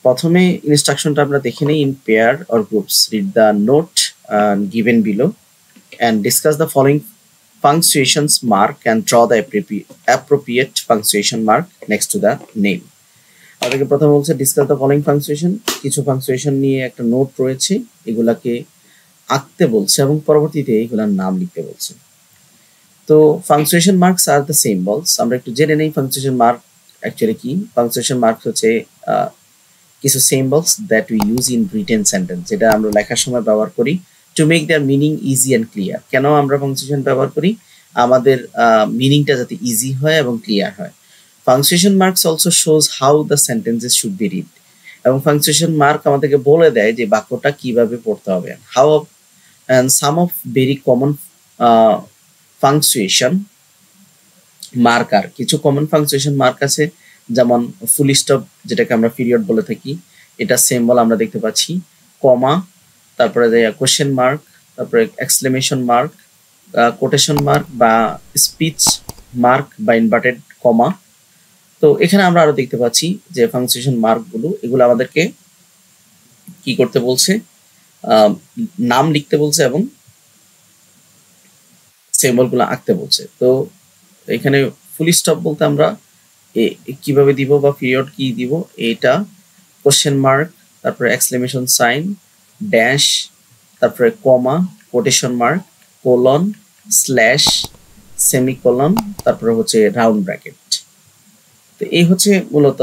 প্রথমে ইনস্ট্রাকশনটা আমরা দেখে নেই। In pair or groups read the note given below and discuss the following punctuations mark and draw the appropriate punctuation mark next to the name. আমাদেরকে প্রথমে বলছে discuss the following punctuation, কিছু punctuation নিয়ে একটা নোট রয়েছে, এগুলাকে আঁকতে বলছে এবং পরবর্তীতে এগুলার নাম লিখতে বলছে। তো punctuation marks are the symbols. আমরা একটু জেনে নেই পাংচুয়েশন মার্ক অ্যাকচুয়ালি কি। পাংচুয়েশন মার্ক হচ্ছে কিছু symbols that we use in written sentence, যেটা আমরা লেখার সময় ব্যবহার করি to make their meaning easy and clear. কেন আমরা পাংচুয়েশন ব্যবহার করি? আমাদের মিনিংটা যাতে ইজি হয় এবং ক্লিয়ার হয়। Punctuation marks also shows how the sentences should be read. এবং punctuation mark আমাদেরকে বলে দেয় যে বাক্যটা কিভাবে পড়তে হবে। How and some of very common punctuation mark are, কিছু common punctuation mark আছে, যেমন ফুল স্টপ যেটাকে আমরা পিরিয়ড বলে থাকি, এটা সিম্বল আমরা দেখতে পাচ্ছি, কমা, তারপরে কোশ্চেন মার্ক, তারপরে এক্সক্লেমেশন মার্ক, কোটেশন মার্ক বা স্পিচ মার্ক বা ইনভার্টেড কমা। তো এখানে আমরা আরো দেখতে পাচ্ছি যে পাংচুয়েশন মার্কগুলো, এগুলো আমাদেরকে কি করতে বলছে, নাম লিখতে বলছে এবং সিম্বলগুলো আঁকতে বলছে। তো এখানে ফুল স্টপ বলতে আমরা কিভাবে দিব বা পিরিয়ড কি দিব, এটা কোশ্চেন মার্ক, তারপরে এক্সক্লেমেশন সাইন, ড্যাশ, তারপরে comma, quotation mark, colon, slash, semicolon, তারপরে হচ্ছে রাউন্ড ব্র্যাকেট। তো এই হচ্ছে মূলত